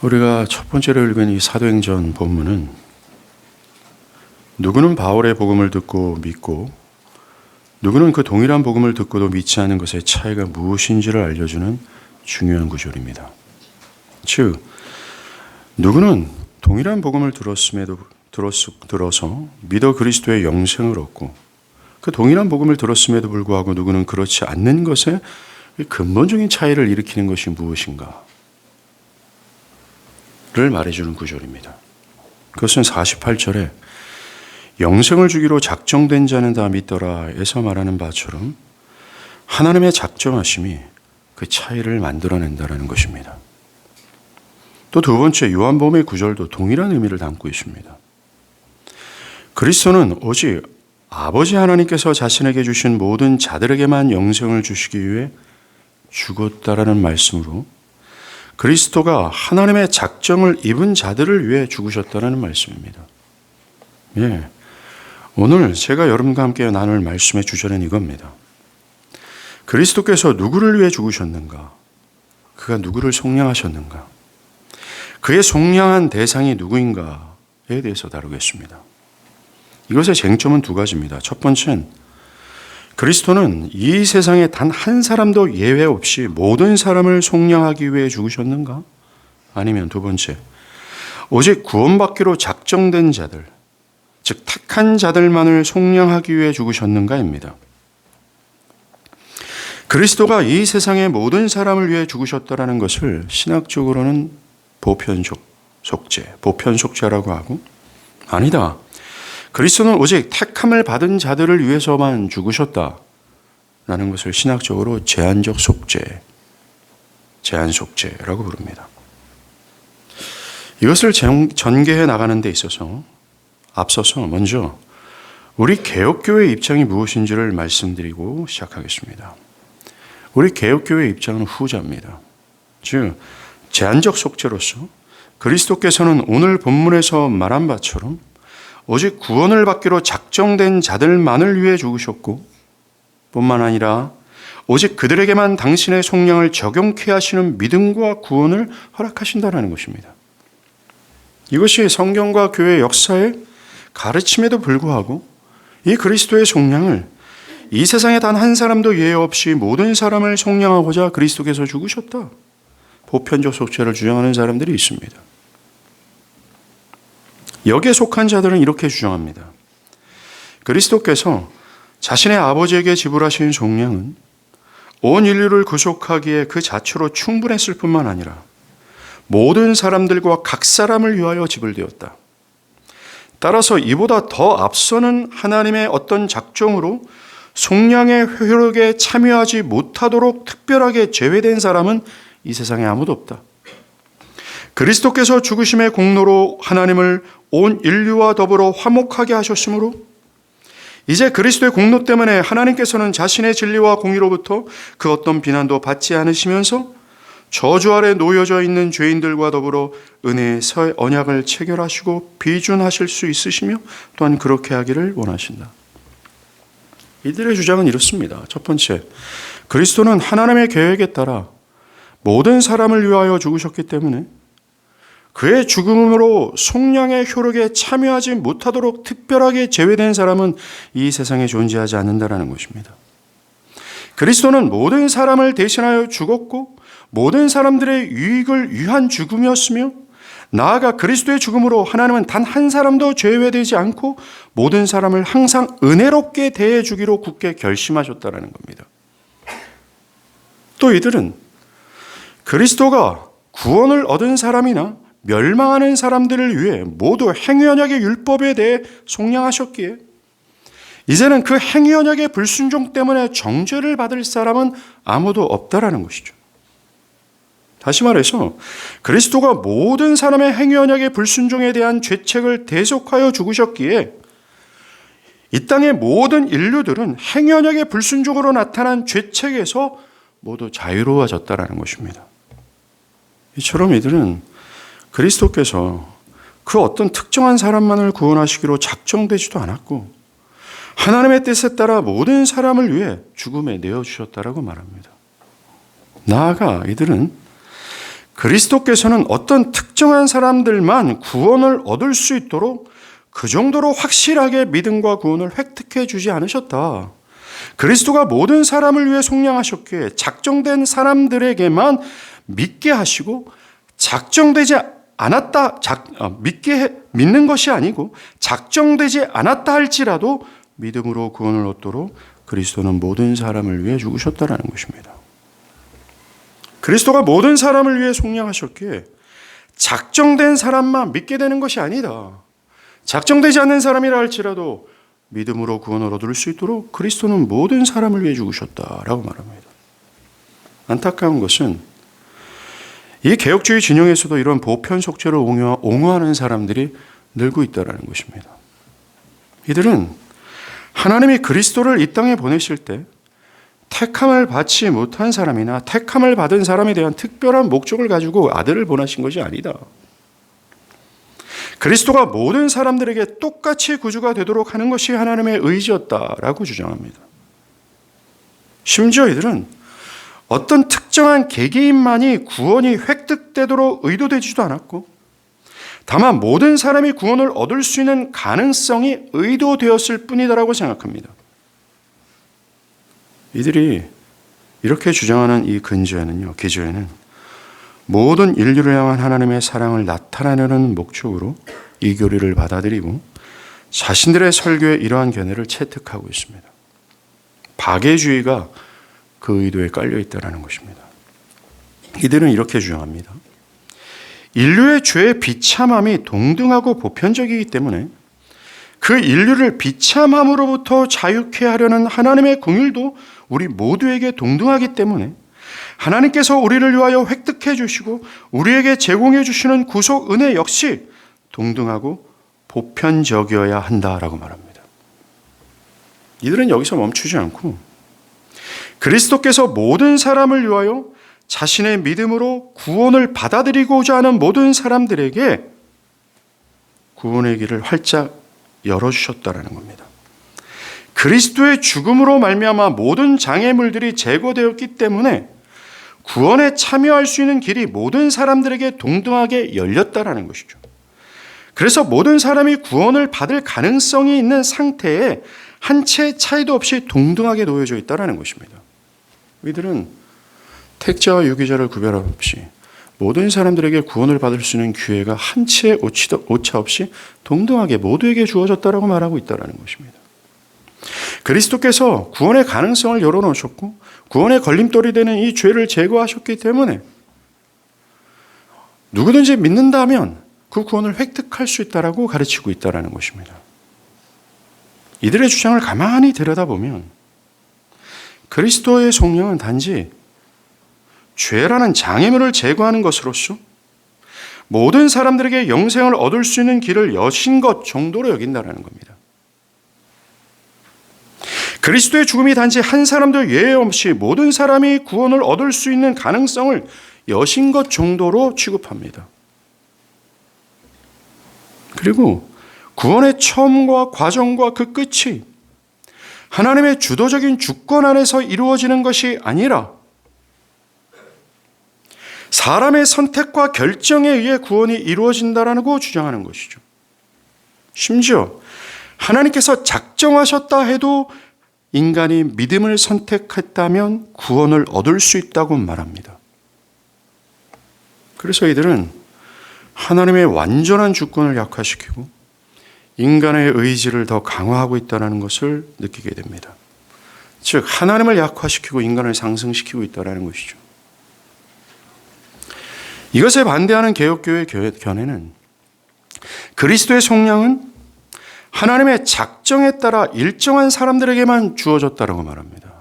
우리가 첫 번째로 읽은 이 사도행전 본문은 누구는 바울의 복음을 듣고 믿고 누구는 그 동일한 복음을 듣고도 믿지 않은 것의 차이가 무엇인지를 알려주는 중요한 구절입니다. 즉, 누구는 동일한 복음을 들어서 믿어 그리스도의 영생을 얻고 그 동일한 복음을 들었음에도 불구하고 누구는 그렇지 않는 것에 근본적인 차이를 일으키는 것이 무엇인가를 말해주는 구절입니다. 그것은 48절에 영생을 주기로 작정된 자는 다 믿더라에서 말하는 바처럼 하나님의 작정하심이 그 차이를 만들어낸다는 것입니다. 또 두 번째 요한복음의 구절도 동일한 의미를 담고 있습니다. 그리스도는 오직 아버지 하나님께서 자신에게 주신 모든 자들에게만 영생을 주시기 위해 죽었다라는 말씀으로 그리스도가 하나님의 작정을 입은 자들을 위해 죽으셨다는 말씀입니다. 예, 오늘 제가 여러분과 함께 나눌 말씀의 주제는 이겁니다. 그리스도께서 누구를 위해 죽으셨는가? 그가 누구를 속량하셨는가? 그의 속량한 대상이 누구인가에 대해서 다루겠습니다. 이것의 쟁점은 두 가지입니다. 첫 번째는 그리스도는 이 세상에 단 한 사람도 예외 없이 모든 사람을 속량하기 위해 죽으셨는가? 아니면 두 번째, 오직 구원받기로 작정된 자들, 즉 택한 자들만을 속량하기 위해 죽으셨는가입니다. 그리스도가 이 세상의 모든 사람을 위해 죽으셨다는 것을 신학적으로는 보편속죄라고 하고, 아니다, 그리스도는 오직 택함을 받은 자들을 위해서만 죽으셨다라는 것을 신학적으로 제한적 속죄라고 부릅니다. 이것을 전개해 나가는 데 있어서 앞서서 먼저 우리 개혁교회의 입장이 무엇인지를 말씀드리고 시작하겠습니다. 우리 개혁교회의 입장은 후자입니다. 즉, 제한적 속죄로서 그리스도께서는 오늘 본문에서 말한 바처럼 오직 구원을 받기로 작정된 자들만을 위해 죽으셨고 뿐만 아니라 오직 그들에게만 당신의 속량을 적용케 하시는 믿음과 구원을 허락하신다는 것입니다. 이것이 성경과 교회 역사의 가르침에도 불구하고 이 그리스도의 속량을 이 세상에 단 한 사람도 예외 없이 모든 사람을 속량하고자 그리스도께서 죽으셨다. 보편적 속죄를 주장하는 사람들이 있습니다. 여기에 속한 자들은 이렇게 주장합니다. 그리스도께서 자신의 아버지에게 지불하신 속량은 온 인류를 구속하기에 그 자체로 충분했을 뿐만 아니라 모든 사람들과 각 사람을 위하여 지불되었다. 따라서 이보다 더 앞서는 하나님의 어떤 작정으로 속량의 효력에 참여하지 못하도록 특별하게 제외된 사람은 이 세상에 아무도 없다. 그리스도께서 죽으심의 공로로 하나님을 온 인류와 더불어 화목하게 하셨으므로 이제 그리스도의 공로 때문에 하나님께서는 자신의 진리와 공의로부터 그 어떤 비난도 받지 않으시면서 저주 아래 놓여져 있는 죄인들과 더불어 은혜의 언약을 체결하시고 비준하실 수 있으시며 또한 그렇게 하기를 원하신다. 이들의 주장은 이렇습니다. 첫 번째, 그리스도는 하나님의 계획에 따라 모든 사람을 위하여 죽으셨기 때문에 그의 죽음으로 속량의 효력에 참여하지 못하도록 특별하게 제외된 사람은 이 세상에 존재하지 않는다는 것입니다. 그리스도는 모든 사람을 대신하여 죽었고 모든 사람들의 유익을 위한 죽음이었으며 나아가 그리스도의 죽음으로 하나님은 단 한 사람도 제외되지 않고 모든 사람을 항상 은혜롭게 대해주기로 굳게 결심하셨다는 겁니다. 또 이들은 그리스도가 구원을 얻은 사람이나 멸망하는 사람들을 위해 모두 행위언약의 율법에 대해 속량하셨기에 이제는 그 행위언약의 불순종 때문에 정죄를 받을 사람은 아무도 없다라는 것이죠. 다시 말해서 그리스도가 모든 사람의 행위언약의 불순종에 대한 죄책을 대속하여 죽으셨기에 이 땅의 모든 인류들은 행위언약의 불순종으로 나타난 죄책에서 모두 자유로워졌다라는 것입니다. 이처럼 이들은 그리스도께서 그 어떤 특정한 사람만을 구원하시기로 작정되지도 않았고 하나님의 뜻에 따라 모든 사람을 위해 죽음에 내어주셨다라고 말합니다. 나아가 이들은 그리스도께서는 어떤 특정한 사람들만 구원을 얻을 수 있도록 그 정도로 확실하게 믿음과 구원을 획득해 주지 않으셨다. 그리스도가 모든 사람을 위해 속량하셨기에 작정된 사람들에게만 믿게 하시고 작정되지 않았다, 믿는 것이 아니고 작정되지 않았다 할지라도 믿음으로 구원을 얻도록 그리스도는 모든 사람을 위해 죽으셨다라는 것입니다. 그리스도가 모든 사람을 위해 속량하셨기에 작정된 사람만 믿게 되는 것이 아니다. 작정되지 않는 사람이라 할지라도 믿음으로 구원을 얻을 수 있도록 그리스도는 모든 사람을 위해 죽으셨다라고 말합니다. 안타까운 것은 이 개혁주의 진영에서도 이런 보편 속죄를 옹호하는 사람들이 늘고 있다는 것입니다. 이들은 하나님이 그리스도를 이 땅에 보내실 때 택함을 받지 못한 사람이나 택함을 받은 사람에 대한 특별한 목적을 가지고 아들을 보내신 것이 아니다. 그리스도가 모든 사람들에게 똑같이 구주가 되도록 하는 것이 하나님의 의지였다라고 주장합니다. 심지어 이들은 어떤 특정한 개개인만이 구원이 획득되도록 의도되지도 않았고 다만 모든 사람이 구원을 얻을 수 있는 가능성이 의도되었을 뿐이다라고 생각합니다. 이들이 이렇게 주장하는 이 근저에는요, 기저에는 모든 인류를 향한 하나님의 사랑을 나타내려는 목적으로 이 교리를 받아들이고 자신들의 설교에 이러한 견해를 채택하고 있습니다. 박애주의가 그 의도에 깔려 있다는 것입니다. 이들은 이렇게 주장합니다. 인류의 죄의 비참함이 동등하고 보편적이기 때문에 그 인류를 비참함으로부터 자유케 하려는 하나님의 긍휼도 우리 모두에게 동등하기 때문에 하나님께서 우리를 위하여 획득해 주시고 우리에게 제공해 주시는 구속 은혜 역시 동등하고 보편적이어야 한다라고 말합니다. 이들은 여기서 멈추지 않고 그리스도께서 모든 사람을 위하여 자신의 믿음으로 구원을 받아들이고자 하는 모든 사람들에게 구원의 길을 활짝 열어주셨다는 겁니다. 그리스도의 죽음으로 말미암아 모든 장애물들이 제거되었기 때문에 구원에 참여할 수 있는 길이 모든 사람들에게 동등하게 열렸다는 것이죠. 그래서 모든 사람이 구원을 받을 가능성이 있는 상태에 한 채의 차이도 없이 동등하게 놓여져 있다는 것입니다. 이들은 택자와 유기자를 구별 없이 모든 사람들에게 구원을 받을 수 있는 기회가 한 채의 오차 없이 동등하게 모두에게 주어졌다라고 말하고 있다는 것입니다. 그리스도께서 구원의 가능성을 열어놓으셨고 구원의 걸림돌이 되는 이 죄를 제거하셨기 때문에 누구든지 믿는다면 그 구원을 획득할 수 있다라고 가르치고 있다는 것입니다. 이들의 주장을 가만히 들여다보면 그리스도의 속량은 단지 죄라는 장애물을 제거하는 것으로서 모든 사람들에게 영생을 얻을 수 있는 길을 여신 것 정도로 여긴다는 겁니다. 그리스도의 죽음이 단지 한 사람도 예외 없이 모든 사람이 구원을 얻을 수 있는 가능성을 여신 것 정도로 취급합니다. 그리고 구원의 처음과 과정과 그 끝이 하나님의 주도적인 주권 안에서 이루어지는 것이 아니라 사람의 선택과 결정에 의해 구원이 이루어진다라고 주장하는 것이죠. 심지어 하나님께서 작정하셨다 해도 인간이 믿음을 선택했다면 구원을 얻을 수 있다고 말합니다. 그래서 이들은 하나님의 완전한 주권을 약화시키고 인간의 의지를 더 강화하고 있다는 것을 느끼게 됩니다. 즉 하나님을 약화시키고 인간을 상승시키고 있다는 것이죠. 이것에 반대하는 개혁교회의 견해는 그리스도의 속량은 하나님의 작정에 따라 일정한 사람들에게만 주어졌다고 말합니다.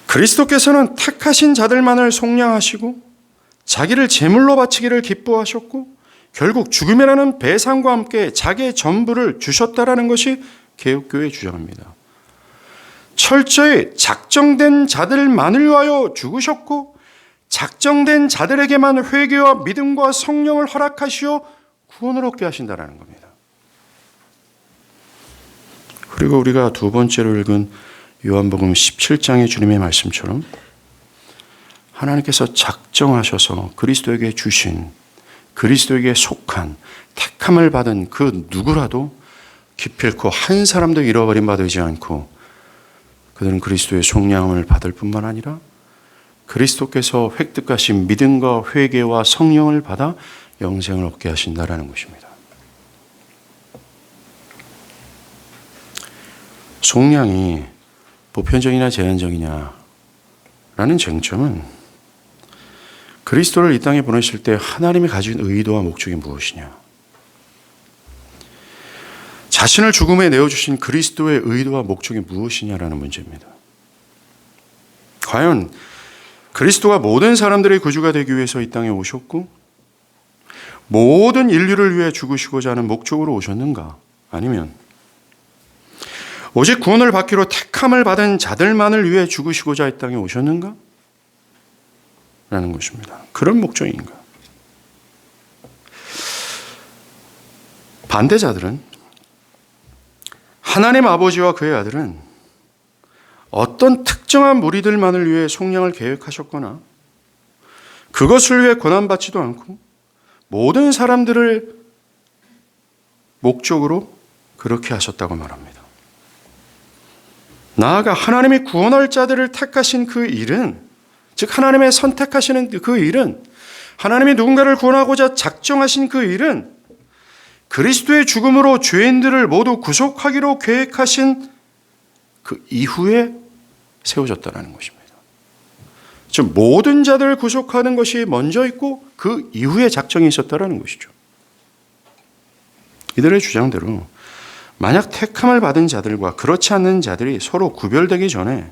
그리스도께서는 택하신 자들만을 속량하시고 자기를 제물로 바치기를 기뻐하셨고 결국 죽음이라는 배상과 함께 자기의 전부를 주셨다라는 것이 개혁교회의 주장입니다. 철저히 작정된 자들만을 위하여 죽으셨고 작정된 자들에게만 회개와 믿음과 성령을 허락하시어 구원을 얻게 하신다는 겁니다. 그리고 우리가 두 번째로 읽은 요한복음 17장의 주님의 말씀처럼 하나님께서 작정하셔서 그리스도에게 주신, 그리스도에게 속한, 택함을 받은 그 누구라도 기필코 한 사람도 잃어버린 바 되지 않고 그들은 그리스도의 속량함을 받을 뿐만 아니라 그리스도께서 획득하신 믿음과 회개와 성령을 받아 영생을 얻게 하신다라는 것입니다. 속량이 보편적이냐 제한적이냐라는 쟁점은 그리스도를 이 땅에 보내실 때 하나님이 가진 의도와 목적이 무엇이냐, 자신을 죽음에 내어주신 그리스도의 의도와 목적이 무엇이냐라는 문제입니다. 과연 그리스도가 모든 사람들의 구주가 되기 위해서 이 땅에 오셨고 모든 인류를 위해 죽으시고자 하는 목적으로 오셨는가? 아니면 오직 구원을 받기로 택함을 받은 자들만을 위해 죽으시고자 이 땅에 오셨는가? 라는 것입니다. 그런 목적인가? 반대자들은, 하나님 아버지와 그의 아들은 어떤 특정한 무리들만을 위해 속량을 계획하셨거나 그것을 위해 고난받지도 않고 모든 사람들을 목적으로 그렇게 하셨다고 말합니다. 나아가 하나님이 구원할 자들을 택하신 그 일은, 즉 하나님의 선택하시는 그 일은, 하나님이 누군가를 구원하고자 작정하신 그 일은 그리스도의 죽음으로 죄인들을 모두 구속하기로 계획하신 그 이후에 세워졌다는 것입니다. 즉 모든 자들을 구속하는 것이 먼저 있고 그 이후에 작정이 있었다는 것이죠. 이들의 주장대로 만약 택함을 받은 자들과 그렇지 않는 자들이 서로 구별되기 전에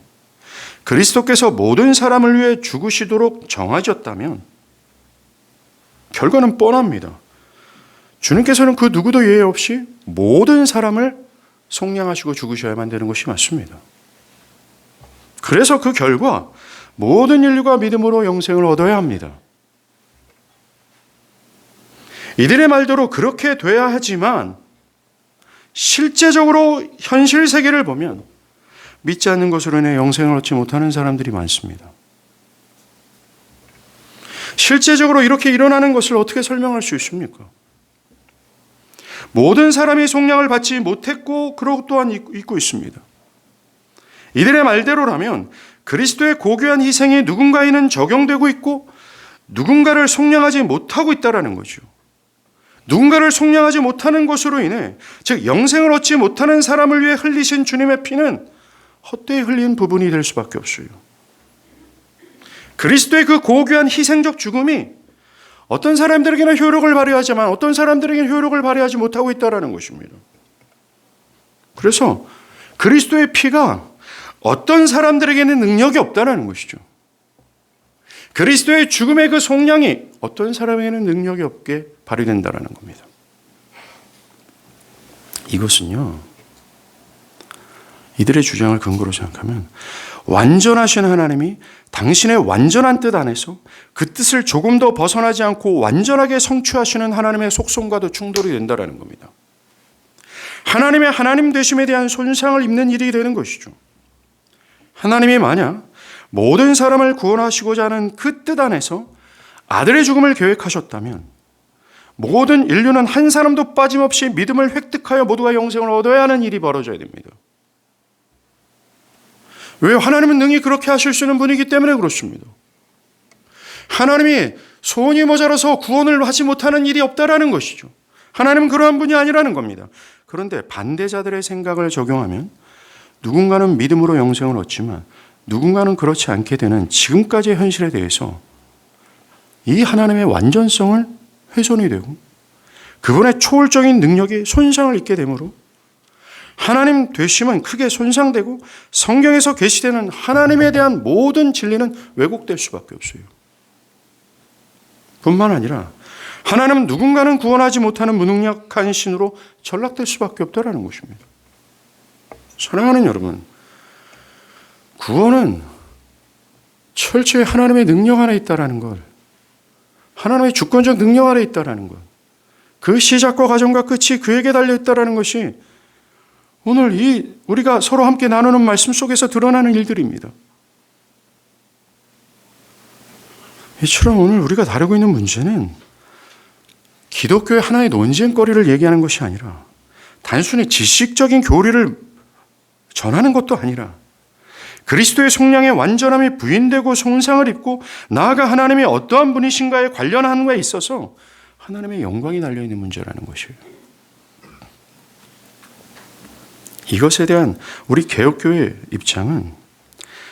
그리스도께서 모든 사람을 위해 죽으시도록 정하셨다면 결과는 뻔합니다. 주님께서는 그 누구도 예외 없이 모든 사람을 속량하시고 죽으셔야만 되는 것이 맞습니다. 그래서 그 결과 모든 인류가 믿음으로 영생을 얻어야 합니다. 이들의 말대로 그렇게 돼야 하지만 실제적으로 현실 세계를 보면 믿지 않는 것으로 인해 영생을 얻지 못하는 사람들이 많습니다. 실제적으로 이렇게 일어나는 것을 어떻게 설명할 수 있습니까? 모든 사람이 속량을 받지 못했고 그러고 또한 있고 있습니다. 이들의 말대로라면 그리스도의 고귀한 희생이 누군가에는 적용되고 있고 누군가를 속량하지 못하고 있다는 거죠. 누군가를 속량하지 못하는 것으로 인해, 즉 영생을 얻지 못하는 사람을 위해 흘리신 주님의 피는 헛되이 흘린 부분이 될 수밖에 없어요. 그리스도의 그 고귀한 희생적 죽음이 어떤 사람들에게는 효력을 발휘하지만 어떤 사람들에게는 효력을 발휘하지 못하고 있다는 것입니다. 그래서 그리스도의 피가 어떤 사람들에게는 능력이 없다는 것이죠. 그리스도의 죽음의 그 속량이 어떤 사람에게는 능력이 없게 발휘된다는 겁니다. 이것은요, 이들의 주장을 근거로 생각하면 완전하신 하나님이 당신의 완전한 뜻 안에서 그 뜻을 조금 더 벗어나지 않고 완전하게 성취하시는 하나님의 속성과도 충돌이 된다는 겁니다. 하나님의 하나님 되심에 대한 손상을 입는 일이 되는 것이죠. 하나님이 만약 모든 사람을 구원하시고자 하는 그 뜻 안에서 아들의 죽음을 계획하셨다면 모든 인류는 한 사람도 빠짐없이 믿음을 획득하여 모두가 영생을 얻어야 하는 일이 벌어져야 됩니다. 왜? 하나님은 능히 그렇게 하실 수 있는 분이기 때문에 그렇습니다. 하나님이 소원이 모자라서 구원을 하지 못하는 일이 없다라는 것이죠. 하나님은 그러한 분이 아니라는 겁니다. 그런데 반대자들의 생각을 적용하면 누군가는 믿음으로 영생을 얻지만 누군가는 그렇지 않게 되는 지금까지의 현실에 대해서 이 하나님의 완전성을 훼손이 되고 그분의 초월적인 능력이 손상을 입게 되므로 하나님 되심은 크게 손상되고 성경에서 계시되는 하나님에 대한 모든 진리는 왜곡될 수밖에 없어요. 뿐만 아니라 하나님은 누군가는 구원하지 못하는 무능력한 신으로 전락될 수밖에 없다는 것입니다. 사랑하는 여러분, 구원은 철저히 하나님의 능력 안에 있다는 것, 하나님의 주권적 능력 안에 있다는 것, 그 시작과 과정과 끝이 그에게 달려있다는 것이 오늘 우리가 서로 함께 나누는 말씀 속에서 드러나는 일들입니다. 이처럼 오늘 우리가 다루고 있는 문제는 기독교의 하나의 논쟁거리를 얘기하는 것이 아니라 단순히 지식적인 교리를 전하는 것도 아니라 그리스도의 속량의 완전함이 부인되고 손상을 입고 나아가 하나님이 어떠한 분이신가에 관련한 거에 있어서 하나님의 영광이 달려있는 문제라는 것이에요. 이것에 대한 우리 개혁교회의 입장은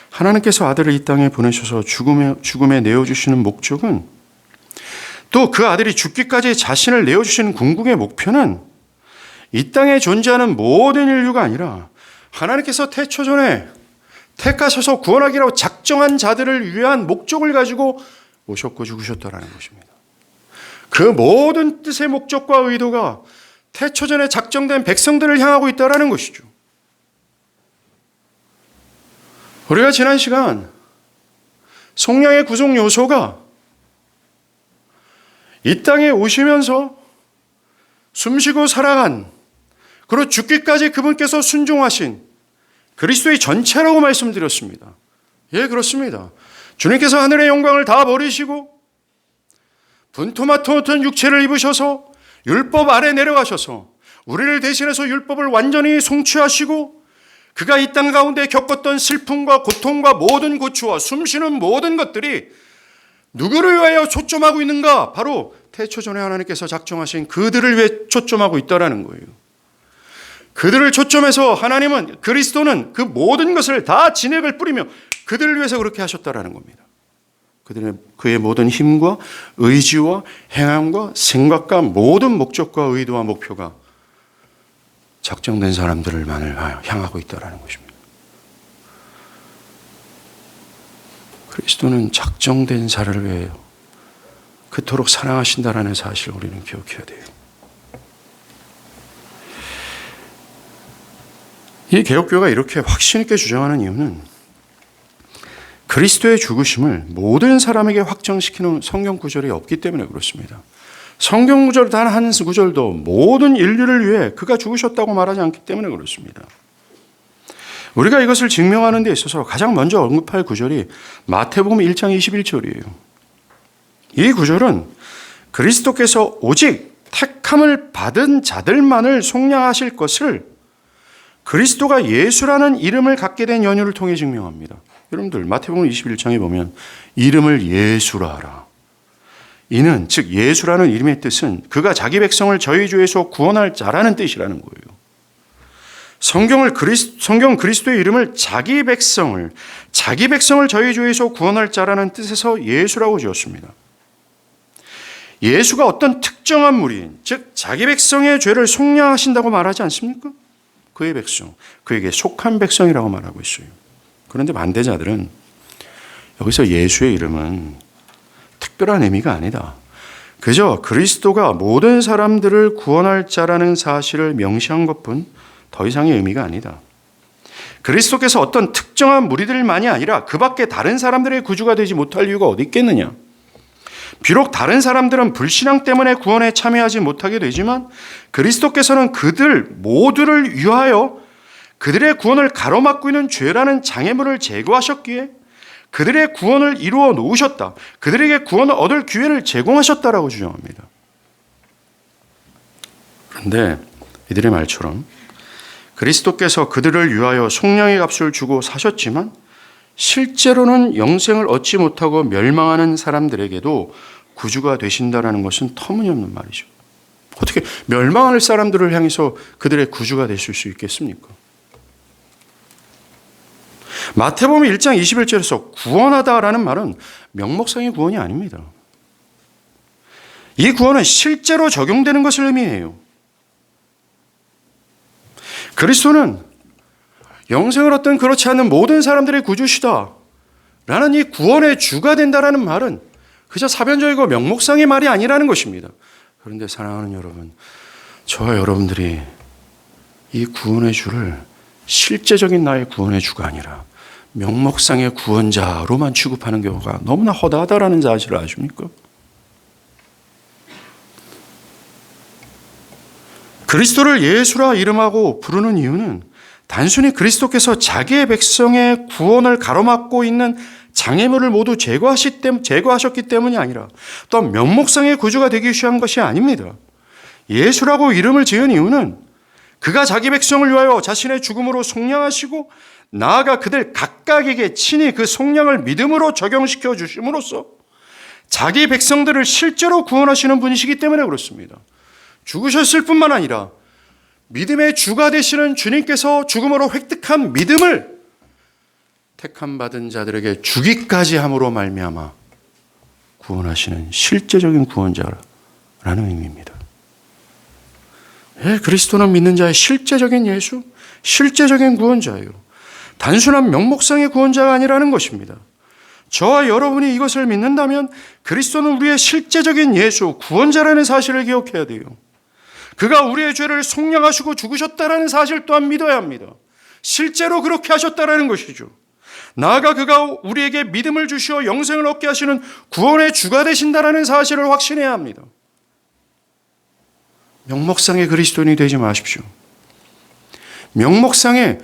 하나님께서 아들을 이 땅에 보내셔서 죽음에 내어주시는 목적은 또 그 아들이 죽기까지 자신을 내어주시는 궁극의 목표는 이 땅에 존재하는 모든 인류가 아니라 하나님께서 태초전에 택하셔서 구원하기로 작정한 자들을 위한 목적을 가지고 오셨고 죽으셨다라는 것입니다. 그 모든 뜻의 목적과 의도가 태초전에 작정된 백성들을 향하고 있다는 것이죠. 우리가 지난 시간 속량의 구속 요소가 이 땅에 오시면서 숨쉬고 살아간 그리고 죽기까지 그분께서 순종하신 그리스도의 전체라고 말씀드렸습니다. 예, 그렇습니다. 주님께서 하늘의 영광을 다 버리시고 분토마토 같은 육체를 입으셔서 율법 아래 내려가셔서 우리를 대신해서 율법을 완전히 성취하시고 그가 이 땅 가운데 겪었던 슬픔과 고통과 모든 고초와 숨쉬는 모든 것들이 누구를 위하여 초점하고 있는가? 바로 태초전에 하나님께서 작정하신 그들을 위해 초점하고 있다는 거예요. 그들을 초점해서 하나님은 그리스도는 그 모든 것을 다 진액을 뿌리며 그들을 위해서 그렇게 하셨다는 겁니다. 그의 모든 힘과 의지와 행함과 생각과 모든 목적과 의도와 목표가 작정된 사람들만을 향하고 있다는 것입니다. 그리스도는 작정된 자를 위해 그토록 사랑하신다라는 사실을 우리는 기억해야 돼요. 이 개혁교회가 이렇게 확신 있게 주장하는 이유는 그리스도의 죽으심을 모든 사람에게 확정시키는 성경 구절이 없기 때문에 그렇습니다. 성경 구절 단 한 구절도 모든 인류를 위해 그가 죽으셨다고 말하지 않기 때문에 그렇습니다. 우리가 이것을 증명하는 데 있어서 가장 먼저 언급할 구절이 마태복음 1장 21절이에요. 이 구절은 그리스도께서 오직 택함을 받은 자들만을 속량하실 것을 그리스도가 예수라는 이름을 갖게 된 연유를 통해 증명합니다. 여러분들 마태복음 21장에 보면 이름을 예수라 하라. 이는 즉 예수라는 이름의 뜻은 그가 자기 백성을 저희 죄에서 구원할 자라는 뜻이라는 거예요. 성경 그리스도의 이름을 자기 백성을 저희 죄에서 구원할 자라는 뜻에서 예수라고 지었습니다. 예수가 어떤 특정한 무리인 즉 자기 백성의 죄를 속량하신다고 말하지 않습니까? 그의 백성, 그에게 속한 백성이라고 말하고 있어요. 그런데 반대자들은 여기서 예수의 이름은 특별한 의미가 아니다. 그저 그리스도가 모든 사람들을 구원할 자라는 사실을 명시한 것뿐 더 이상의 의미가 아니다. 그리스도께서 어떤 특정한 무리들만이 아니라 그 밖에 다른 사람들의 구주가 되지 못할 이유가 어디 있겠느냐. 비록 다른 사람들은 불신앙 때문에 구원에 참여하지 못하게 되지만 그리스도께서는 그들 모두를 위하여 그들의 구원을 가로막고 있는 죄라는 장애물을 제거하셨기에 그들의 구원을 이루어 놓으셨다. 그들에게 구원을 얻을 기회를 제공하셨다라고 주장합니다. 그런데 이들의 말처럼 그리스도께서 그들을 위하여 속량의 값을 주고 사셨지만 실제로는 영생을 얻지 못하고 멸망하는 사람들에게도 구주가 되신다는 것은 터무니없는 말이죠. 어떻게 멸망할 사람들을 향해서 그들의 구주가 되실 수 있겠습니까? 마태복음 1장 21절에서 구원하다라는 말은 명목상의 구원이 아닙니다. 이 구원은 실제로 적용되는 것을 의미해요. 그리스도는 영생을 얻든 그렇지 않은 모든 사람들의 구주시다 라는 이 구원의 주가 된다라는 말은 그저 사변적이고 명목상의 말이 아니라는 것입니다. 그런데 사랑하는 여러분, 저와 여러분들이 이 구원의 주를 실제적인 나의 구원의 주가 아니라 명목상의 구원자로만 취급하는 경우가 너무나 허다하다라는 사실을 아십니까? 그리스도를 예수라 이름하고 부르는 이유는 단순히 그리스도께서 자기의 백성의 구원을 가로막고 있는 장애물을 모두 제거하셨기 때문이 아니라 또한 명목상의 구주가 되기 위한 것이 아닙니다. 예수라고 이름을 지은 이유는 그가 자기 백성을 위하여 자신의 죽음으로 속량하시고 나아가 그들 각각에게 친히 그 속량을 믿음으로 적용시켜 주심으로써 자기 백성들을 실제로 구원하시는 분이시기 때문에 그렇습니다. 죽으셨을 뿐만 아니라 믿음의 주가 되시는 주님께서 죽음으로 획득한 믿음을 택함 받은 자들에게 주기까지 함으로 말미암아 구원하시는 실제적인 구원자라는 의미입니다. 그리스도는 믿는 자의 실제적인 예수, 실제적인 구원자예요. 단순한 명목상의 구원자가 아니라는 것입니다. 저와 여러분이 이것을 믿는다면 그리스도는 우리의 실제적인 예수, 구원자라는 사실을 기억해야 돼요. 그가 우리의 죄를 속량하시고 죽으셨다라는 사실 또한 믿어야 합니다. 실제로 그렇게 하셨다라는 것이죠. 나아가 그가 우리에게 믿음을 주시어 영생을 얻게 하시는 구원의 주가 되신다라는 사실을 확신해야 합니다. 명목상의 그리스도인이 되지 마십시오. 명목상의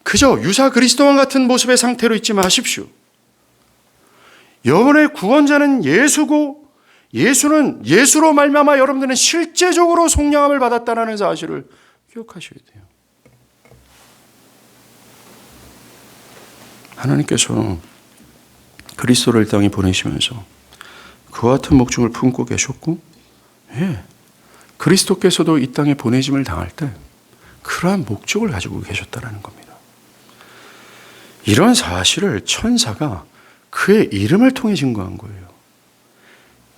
그저 유사 그리스도와 같은 모습의 상태로 있지 마십시오. 여러분의 구원자는 예수고 예수는 예수로 말미암아 여러분들은 실제적으로 속량함을 받았다는 사실을 기억하셔야 돼요. 하나님께서 그리스도를 이 땅에 보내시면서 그와 같은 목적을 품고 계셨고 그리스도께서도 이 땅에 보내짐을 당할 때 그러한 목적을 가지고 계셨다는 겁니다. 이런 사실을 천사가 그의 이름을 통해 증거한 거예요.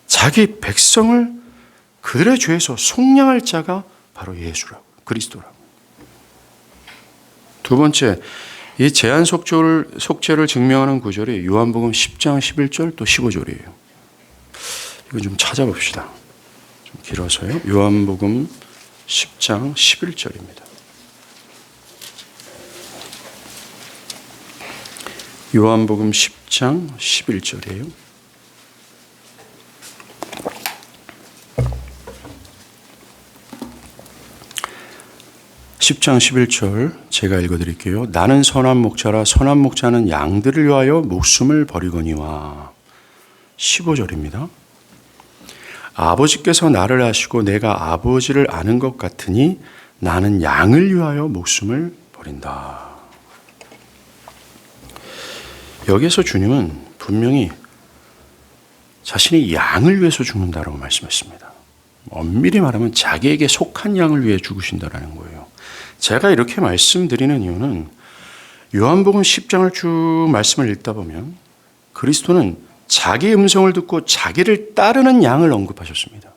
자기 백성을 그들의 죄에서 속량할 자가 바로 예수라고, 그리스도라고. 두 번째, 이 제한 속죄를 증명하는 구절이 요한복음 10장 11절 또 15절이에요. 이거 좀 찾아봅시다. 좀 길어서요. 요한복음 10장 11절입니다. 요한복음 10장 11절이에요. (10장 11절) 제가 읽어드릴게요. 나는 선한 목자라 선한 목자는 양들을 위하여 목숨을 버리거니와. 15절입니다. 아버지께서 나를 아시고 내가 아버지를 아는 것 같으니 나는 양을 위하여 목숨을 버린다. 여기에서 주님은 분명히 자신이 양을 위해서 죽는다라고 말씀했습니다. 엄밀히 말하면 자기에게 속한 양을 위해 죽으신다라는 거예요. 제가 이렇게 말씀드리는 이유는 요한복음 10장을 쭉 말씀을 읽다 보면 그리스도는 자기 음성을 듣고 자기를 따르는 양을 언급하셨습니다.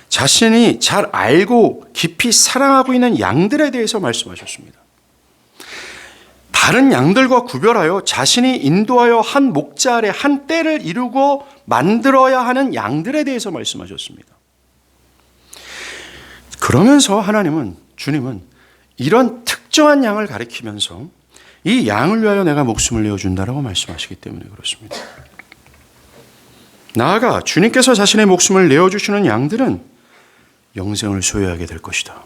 자신이 잘 알고 깊이 사랑하고 있는 양들에 대해서 말씀하셨습니다. 다른 양들과 구별하여 자신이 인도하여 한 목자 아래 한 떼를 이루고 만들어야 하는 양들에 대해서 말씀하셨습니다. 그러면서 주님은 이런 특정한 양을 가리키면서 이 양을 위하여 내가 목숨을 내어준다라고 말씀하시기 때문에 그렇습니다. 나아가 주님께서 자신의 목숨을 내어주시는 양들은 영생을 소유하게 될 것이다.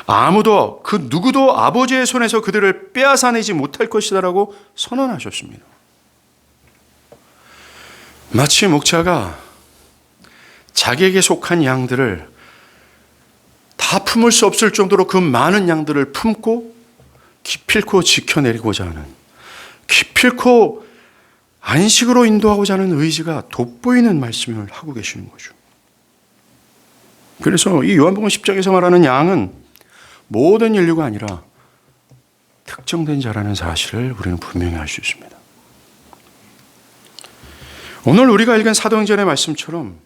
아무도 그 누구도 아버지의 손에서 그들을 빼앗아내지 못할 것이다라고 선언하셨습니다. 마치 목자가 자기에게 속한 양들을 다 품을 수 없을 정도로 그 많은 양들을 품고 기필코 지켜내고자 하는, 기필코 안식으로 인도하고자 하는 의지가 돋보이는 말씀을 하고 계시는 거죠. 그래서 이 요한복음 10장에서 말하는 양은 모든 인류가 아니라 특정된 자라는 사실을 우리는 분명히 알 수 있습니다. 오늘 우리가 읽은 사도행전의 말씀처럼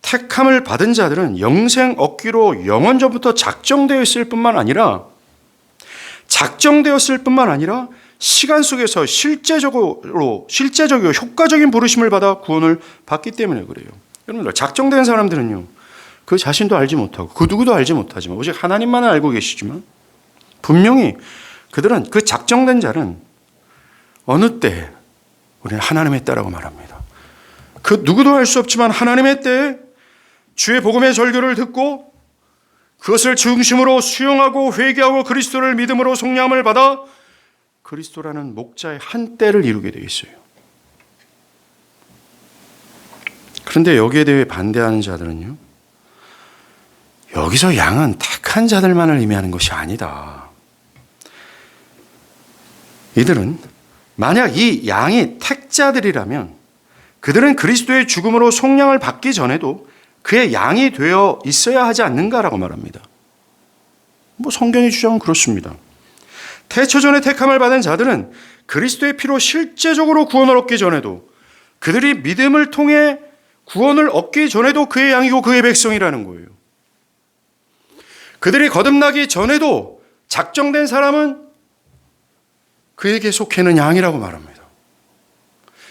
택함을 받은 자들은 영생 얻기로 영원전부터 작정되었을 뿐만 아니라 시간 속에서 실제적이고 효과적인 부르심을 받아 구원을 받기 때문에 그래요. 여러분들, 작정된 사람들은요, 그 자신도 알지 못하고 그 누구도 알지 못하지만 오직 하나님만 알고 계시지만 분명히 그들은, 그 작정된 자는 어느 때에 우리는 하나님의 때라고 말합니다. 그 누구도 알 수 없지만 하나님의 때에 주의 복음의 절규를 듣고 그것을 중심으로 수용하고 회개하고 그리스도를 믿음으로 속량함을 받아 그리스도라는 목자의 한 떼를 이루게 되어 있어요. 그런데 여기에 대해 반대하는 자들은요, 여기서 양은 택한 자들만을 의미하는 것이 아니다. 이들은 만약 이 양이 택자들이라면 그들은 그리스도의 죽음으로 속량을 받기 전에도 그의 양이 되어 있어야 하지 않는가라고 말합니다. 성경의 주장은 그렇습니다. 태초전에 택함을 받은 자들은 그리스도의 피로 실제적으로 구원을 얻기 전에도, 그들이 믿음을 통해 구원을 얻기 전에도 그의 양이고 그의 백성이라는 거예요. 그들이 거듭나기 전에도 작정된 사람은 그에게 속해는 양이라고 말합니다.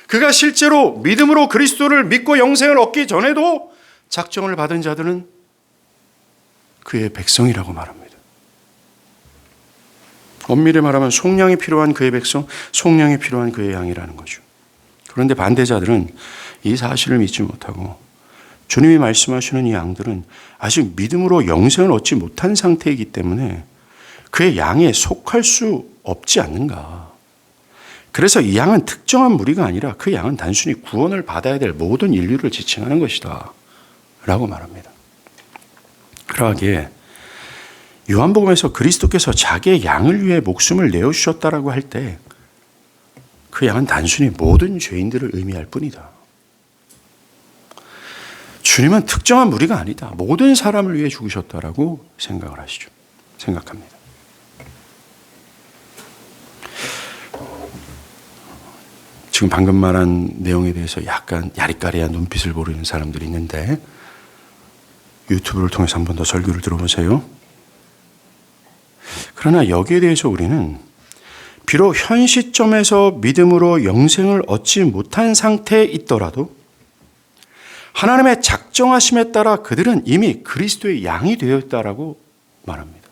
그가 실제로 믿음으로 그리스도를 믿고 영생을 얻기 전에도 작정을 받은 자들은 그의 백성이라고 말합니다. 엄밀히 말하면 속량이 필요한 그의 백성, 속량이 필요한 그의 양이라는 거죠. 그런데 반대자들은 이 사실을 믿지 못하고 주님이 말씀하시는 이 양들은 아직 믿음으로 영생을 얻지 못한 상태이기 때문에 그의 양에 속할 수 없지 않는가. 그래서 이 양은 특정한 무리가 아니라 그 양은 단순히 구원을 받아야 될 모든 인류를 지칭하는 것이다 라고 말합니다. 그러하기에 요한복음에서 그리스도께서 자기의 양을 위해 목숨을 내어주셨다라고 할 때 그 양은 단순히 모든 죄인들을 의미할 뿐이다. 주님은 특정한 무리가 아니다. 모든 사람을 위해 죽으셨다라고 생각합니다. 지금 방금 말한 내용에 대해서 약간 야리까리한 눈빛을 보이는 사람들이 있는데 유튜브를 통해서 한 번 더 설교를 들어보세요. 그러나 여기에 대해서 우리는 비록 현 시점에서 믿음으로 영생을 얻지 못한 상태에 있더라도 하나님의 작정하심에 따라 그들은 이미 그리스도의 양이 되어 있다라고 말합니다.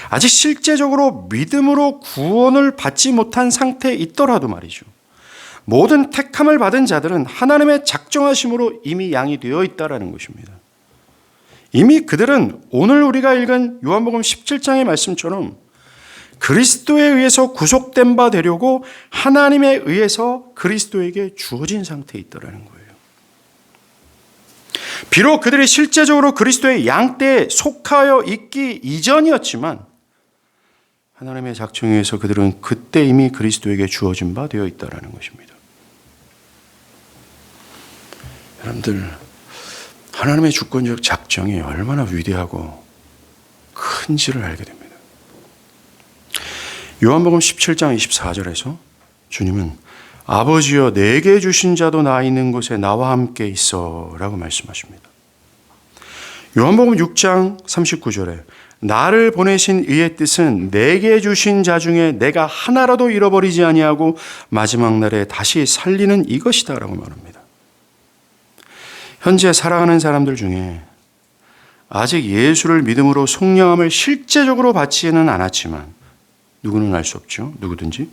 아직 실제적으로 믿음으로 구원을 받지 못한 상태에 있더라도 말이죠. 모든 택함을 받은 자들은 하나님의 작정하심으로 이미 양이 되어 있다라는 것입니다. 이미 그들은 오늘 우리가 읽은 요한복음 17장의 말씀처럼 그리스도에 의해서 구속된 바 되려고 하나님에 의해서 그리스도에게 주어진 상태에 있다라는 거예요. 비록 그들이 실제적으로 그리스도의 양떼에 속하여 있기 이전이었지만 하나님의 작정에 의해서 그들은 그때 이미 그리스도에게 주어진 바 되어 있다라는 것입니다. 여러분들, 하나님의 주권적 작정이 얼마나 위대하고 큰지를 알게 됩니다. 요한복음 17장 24절에서 주님은 아버지여 내게 주신 자도 나 있는 곳에 나와 함께 있어 라고 말씀하십니다. 요한복음 6장 39절에 나를 보내신 이의 뜻은 내게 주신 자 중에 내가 하나라도 잃어버리지 아니하고 마지막 날에 다시 살리는 이것이다 라고 말합니다. 현재 살아가는 사람들 중에 아직 예수를 믿음으로 속량함을 실제적으로 받지는 않았지만 누구는 알 수 없죠. 누구든지.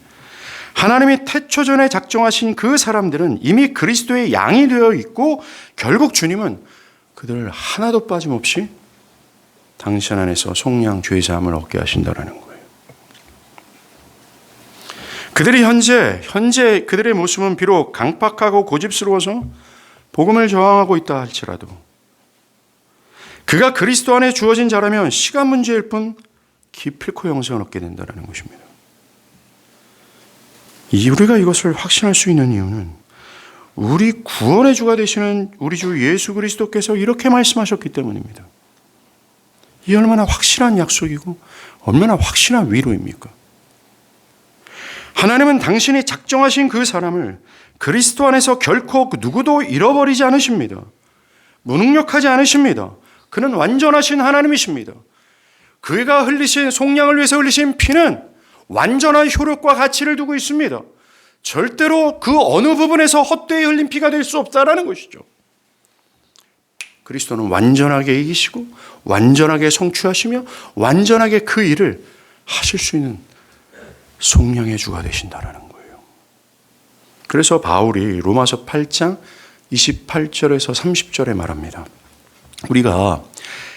하나님이 태초전에 작정하신 그 사람들은 이미 그리스도의 양이 되어 있고 결국 주님은 그들을 하나도 빠짐없이 당신 안에서 속량 죄사함을 얻게 하신다라는 거예요. 그들이 현재 그들의 모습은 비록 강팍하고 고집스러워서 복음을 저항하고 있다 할지라도 그가 그리스도 안에 주어진 자라면 시간 문제일 뿐 기필코 영생을 얻게 된다는 것입니다. 우리가 이것을 확신할 수 있는 이유는 우리 구원의 주가 되시는 우리 주 예수 그리스도께서 이렇게 말씀하셨기 때문입니다. 이 얼마나 확실한 약속이고 얼마나 확실한 위로입니까? 하나님은 당신이 작정하신 그 사람을 그리스도 안에서 결코 누구도 잃어버리지 않으십니다. 무능력하지 않으십니다. 그는 완전하신 하나님이십니다. 그가 흘리신 속량을 위해서 흘리신 피는 완전한 효력과 가치를 두고 있습니다. 절대로 그 어느 부분에서 헛되이 흘린 피가 될 수 없다라는 것이죠. 그리스도는 완전하게 이기시고 완전하게 성취하시며 완전하게 그 일을 하실 수 있는 속량의 주가 되신다라는 거예요. 그래서 바울이 로마서 8장 28절에서 30절에 말합니다. 우리가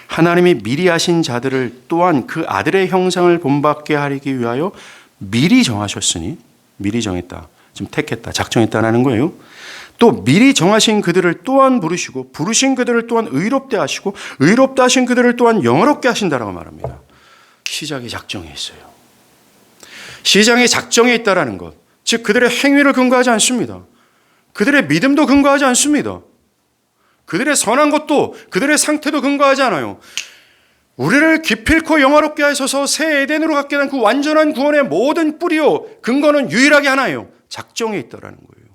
하나님이 미리 하신 자들을 또한 그 아들의 형상을 본받게 하기 위하여 미리 정하셨으니, 미리 정했다, 지금 택했다, 작정했다라는 거예요. 또 미리 정하신 그들을 또한 부르시고 부르신 그들을 또한 의롭게 하시고 의롭다 하신 그들을 또한 영화롭게 하신다라고 말합니다. 시작이 작정에 있어요. 시작이 작정에 있다라는 것, 즉 그들의 행위를 근거하지 않습니다. 그들의 믿음도 근거하지 않습니다. 그들의 선한 것도 그들의 상태도 근거하지 않아요. 우리를 기필코 영화롭게 하셔서 새 에덴으로 갖게 된 그 완전한 구원의 모든 뿌리요 근거는 유일하게 하나예요. 작정에 있다라는 거예요.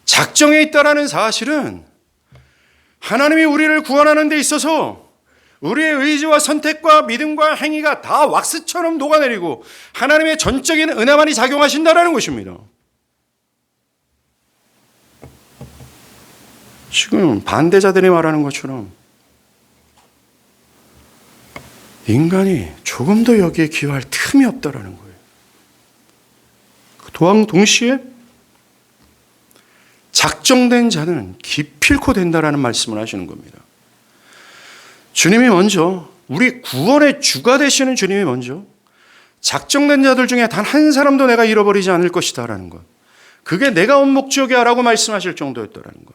작정에 있다라는 사실은 하나님이 우리를 구원하는 데 있어서 우리의 의지와 선택과 믿음과 행위가 다 왁스처럼 녹아내리고 하나님의 전적인 은혜만이 작용하신다라는 것입니다. 지금 반대자들이 말하는 것처럼 인간이 조금 더 여기에 기여할 틈이 없다라는 거예요. 동시에 작정된 자는 기필코 된다라는 말씀을 하시는 겁니다. 주님이 먼저, 우리 구원의 주가 되시는 주님이 먼저 작정된 자들 중에 단 한 사람도 내가 잃어버리지 않을 것이다라는 것, 그게 내가 온 목적이야 라고 말씀하실 정도였다라는 것.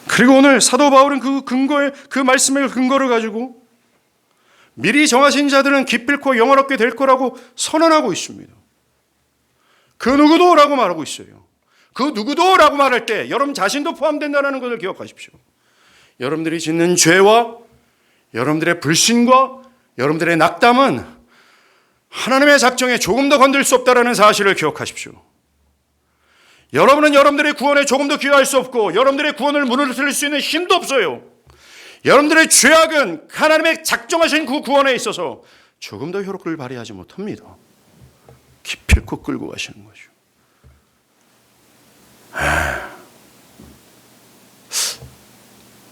그리고 오늘 사도 바울은 그 말씀의 근거를 가지고 미리 정하신 자들은 기필코 영원롭게 될 거라고 선언하고 있습니다. 그 누구도 라고 말하고 있어요. 그 누구도 라고 말할 때 여러분 자신도 포함된다는 것을 기억하십시오. 여러분들이 짓는 죄와 여러분들의 불신과 여러분들의 낙담은 하나님의 작정에 조금 더 건들 수 없다는 사실을 기억하십시오. 여러분은 여러분들의 구원에 조금 더 기여할 수 없고 여러분들의 구원을 무너뜨릴 수 있는 힘도 없어요. 여러분들의 죄악은 하나님의 작정하신 그 구원에 있어서 조금 더 효력을 발휘하지 못합니다. 기필코 끌고 가시는 거죠.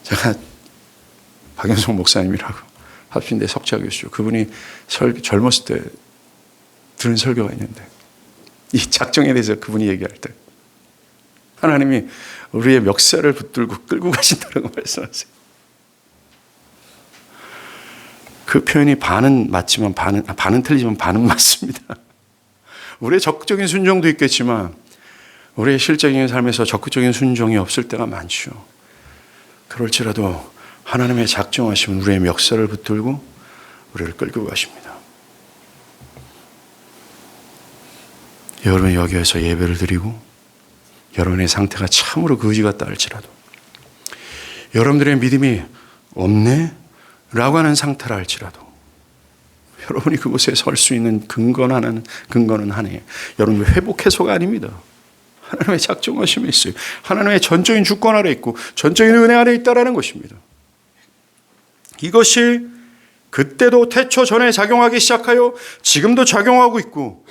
제가 박연송 목사님이라고 합신대 석좌 교수, 그분이 젊었을 때 들은 설교가 있는데 이 작정에 대해서 그분이 얘기할 때 하나님이 우리의 멱살을 붙들고 끌고 가신다고 말씀하세요. 그 표현이 반은 맞지만 반은 틀리지만 반은 맞습니다. 우리의 적극적인 순종도 있겠지만 우리의 실제적인 삶에서 적극적인 순종이 없을 때가 많죠. 그럴지라도 하나님의 작정하시면 우리의 멱살을 붙들고 우리를 끌고 가십니다. 여러분이 여기에서 예배를 드리고 여러분의 상태가 참으로 거지 같다 할지라도 여러분들의 믿음이 없네? 라고 하는 상태라 할지라도 여러분이 그곳에 설 수 있는 근거는 하나예요. 여러분 회복해서가 아닙니다. 하나님의 작정하심이 있어요. 하나님의 전적인 주권 아래 있고 전적인 은혜 아래 있다라는 것입니다. 이것이 그때도 태초 전에 작용하기 시작하여 지금도 작용하고 있고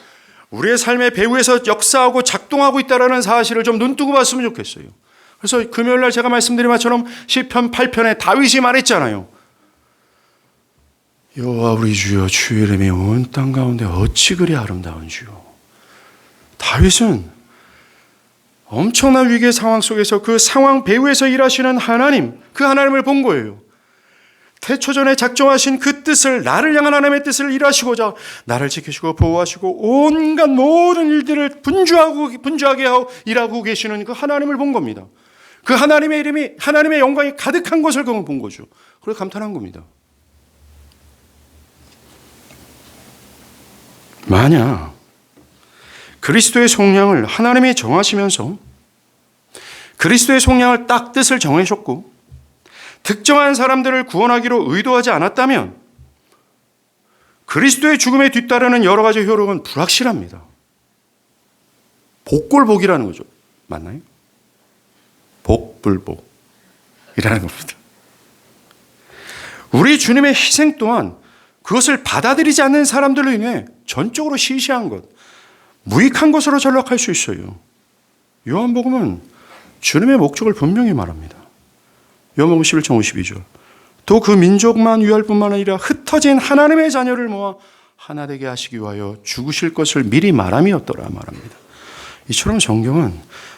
우리의 삶의 배후에서 역사하고 작동하고 있다는 사실을 좀 눈뜨고 봤으면 좋겠어요. 그래서 금요일날 제가 말씀드린 것처럼 시편 8편에 다윗이 말했잖아요. 여호와 우리 주여 주의 이름이 온 땅 가운데 어찌 그리 아름다운 주요. 다윗은 엄청난 위기의 상황 속에서 그 상황 배후에서 일하시는 하나님, 그 하나님을 본 거예요. 태초전에 작정하신 그 뜻을, 나를 향한 하나님의 뜻을 일하시고자 나를 지키시고 보호하시고 온갖 모든 일들을 분주하게 하고 일하고 계시는 그 하나님을 본 겁니다. 그 하나님의 이름이, 하나님의 영광이 가득한 것을 본 거죠. 그래서 감탄한 겁니다. 만약 그리스도의 속량을 하나님이 정하시면서 그리스도의 속량을 딱 뜻을 정하셨고 특정한 사람들을 구원하기로 의도하지 않았다면 그리스도의 죽음에 뒤따르는 여러 가지 효력은 불확실합니다. 복골복이라는 거죠. 맞나요? 복불복이라는 겁니다. 우리 주님의 희생 또한 그것을 받아들이지 않는 사람들로 인해 전적으로 시시한 것, 무익한 것으로 전락할 수 있어요. 요한복음은 주님의 목적을 분명히 말합니다. 요한복음 11장 52절. 또 그 민족만 위할 뿐만 아니라 흩어진 하나님의 자녀를 모아 하나 되게 하시기 위하여 죽으실 것을 미리 말함이었더라 말합니다. 이처럼 성경은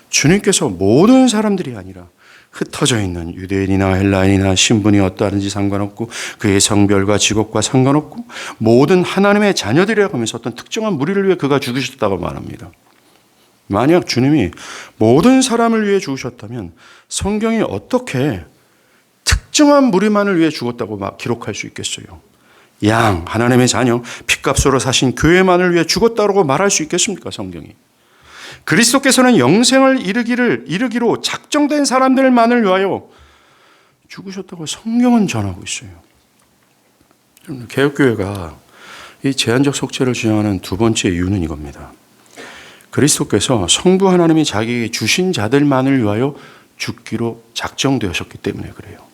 주님께서 모든 사람들이 아니라 흩어져 있는 유대인이나 헬라인이나 신분이 어떠하든지 상관없고 그의 성별과 직업과 상관없고 모든 하나님의 자녀들이라고 하면서 어떤 특정한 무리를 위해 그가 죽으셨다고 말합니다. 만약 주님이 모든 사람을 위해 죽으셨다면 성경이 어떻게 특정한 무리만을 위해 죽었다고 막 기록할 수 있겠어요? 양, 하나님의 자녀, 핏값으로 사신 교회만을 위해 죽었다고 말할 수 있겠습니까? 성경이. 그리스도께서는 영생을 이르기로 작정된 사람들만을 위하여 죽으셨다고 성경은 전하고 있어요. 개혁교회가 이 제한적 속죄를 주장하는 두 번째 이유는 이겁니다. 그리스도께서 성부 하나님이 자기에게 주신 자들만을 위하여 죽기로 작정되셨기 때문에 그래요.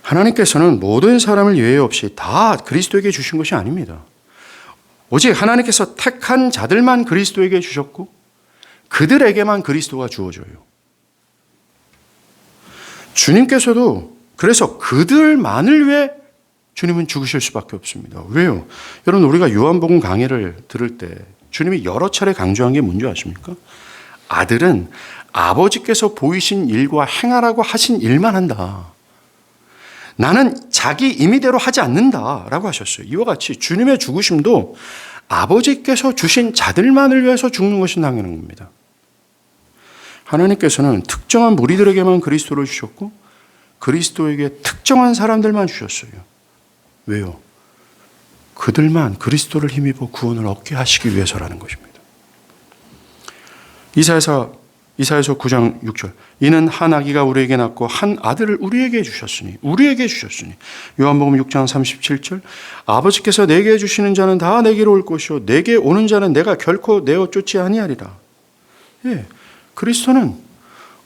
하나님께서는 모든 사람을 예외 없이 다 그리스도에게 주신 것이 아닙니다. 오직 하나님께서 택한 자들만 그리스도에게 주셨고 그들에게만 그리스도가 주어져요. 주님께서도 그래서 그들만을 위해 주님은 죽으실 수밖에 없습니다. 왜요? 여러분, 우리가 요한복음 강해를 들을 때 주님이 여러 차례 강조한 게 뭔지 아십니까? 아들은 아버지께서 보이신 일과 행하라고 하신 일만 한다. 나는 자기 임의대로 하지 않는다라고 하셨어요. 이와 같이 주님의 죽으심도 아버지께서 주신 자들만을 위해서 죽는 것이 당연한 겁니다. 하나님께서는 특정한 무리들에게만 그리스도를 주셨고 그리스도에게 특정한 사람들만 주셨어요. 왜요? 그들만 그리스도를 힘입어 구원을 얻게 하시기 위해서라는 것입니다. 이사야서 9장 6절. 이는 한 아기가 우리에게 낳고 한 아들을 우리에게 주셨으니 요한복음 6장 37절. 아버지께서 내게 주시는 자는 다 내게로 올 것이요 내게 오는 자는 내가 결코 내어 쫓지 아니하리라. 예, 그리스도는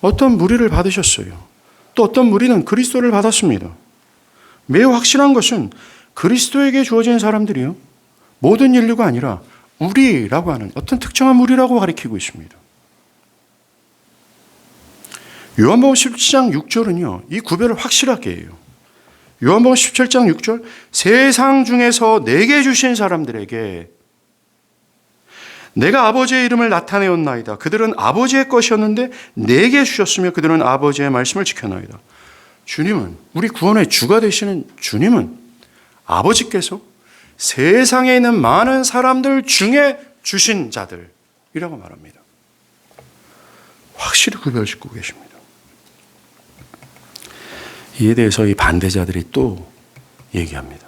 어떤 무리를 받으셨어요. 또 어떤 무리는 그리스도를 받았습니다. 매우 확실한 것은 그리스도에게 주어진 사람들이요 모든 인류가 아니라 우리라고 하는 어떤 특정한 무리라고 가리키고 있습니다. 요한복음 17장 6절은요, 이 구별을 확실하게 해요. 요한복음 17장 6절, 세상 중에서 내게 주신 사람들에게 내가 아버지의 이름을 나타내었나이다. 그들은 아버지의 것이었는데 내게 주셨으며 그들은 아버지의 말씀을 지켰나이다. 주님은, 우리 구원의 주가 되시는 주님은 아버지께서 세상에 있는 많은 사람들 중에 주신 자들이라고 말합니다. 확실히 구별짓고 계십니다. 이에 대해서 이 반대자들이 또 얘기합니다.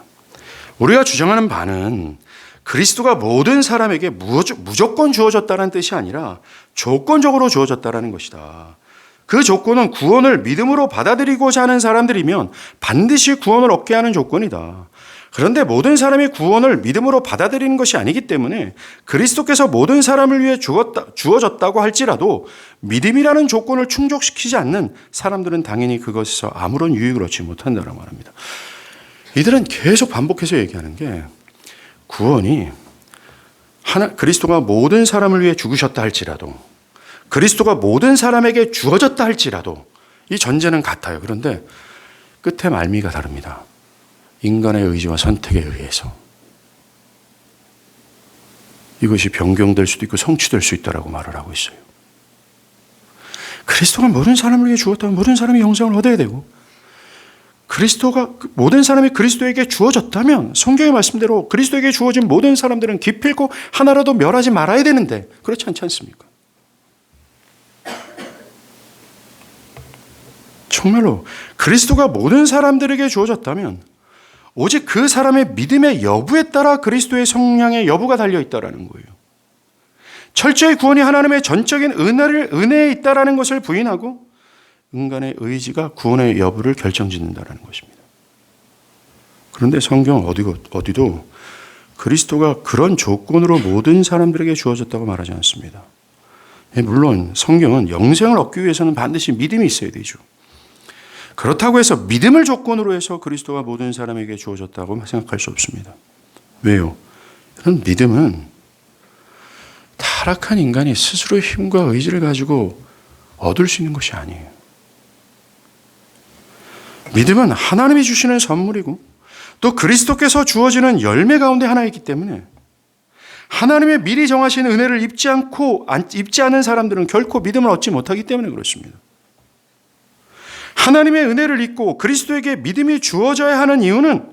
우리가 주장하는 바는 그리스도가 모든 사람에게 무조건 주어졌다는 뜻이 아니라 조건적으로 주어졌다는 것이다. 그 조건은 구원을 믿음으로 받아들이고자 하는 사람들이면 반드시 구원을 얻게 하는 조건이다. 그런데 모든 사람이 구원을 믿음으로 받아들이는 것이 아니기 때문에 그리스도께서 모든 사람을 위해 주어졌다고 할지라도 믿음이라는 조건을 충족시키지 않는 사람들은 당연히 그것에서 아무런 유익을 얻지 못한다고 말합니다. 이들은 계속 반복해서 얘기하는 게 구원이 그리스도가 모든 사람을 위해 죽으셨다 할지라도 그리스도가 모든 사람에게 주어졌다 할지라도 이 전제는 같아요. 그런데 끝에 말미가 다릅니다. 인간의 의지와 선택에 의해서 이것이 변경될 수도 있고 성취될 수 있다라고 말을 하고 있어요. 그리스도가 모든 사람을 위해 죽었다면 모든 사람이 영생을 얻어야 되고 그리스도가 모든 사람이 그리스도에게 주어졌다면 성경의 말씀대로 그리스도에게 주어진 모든 사람들은 기필코 하나라도 멸하지 말아야 되는데 그렇지 않지 않습니까? 정말로 그리스도가 모든 사람들에게 주어졌다면 오직 그 사람의 믿음의 여부에 따라 그리스도의 성량의 여부가 달려있다는 거예요. 철저히 구원이 하나님의 전적인 은혜에 있다는 것을 부인하고 인간의 의지가 구원의 여부를 결정짓는다는 것입니다. 그런데 성경 어디도 그리스도가 그런 조건으로 모든 사람들에게 주어졌다고 말하지 않습니다. 물론 성경은 영생을 얻기 위해서는 반드시 믿음이 있어야 되죠. 그렇다고 해서 믿음을 조건으로 해서 그리스도가 모든 사람에게 주어졌다고 생각할 수 없습니다. 왜요? 이런 믿음은 타락한 인간이 스스로의 힘과 의지를 가지고 얻을 수 있는 것이 아니에요. 믿음은 하나님이 주시는 선물이고 또 그리스도께서 주어지는 열매 가운데 하나이기 때문에 하나님의 미리 정하신 은혜를 입지 않는 사람들은 결코 믿음을 얻지 못하기 때문에 그렇습니다. 하나님의 은혜를 잊고 그리스도에게 믿음이 주어져야 하는 이유는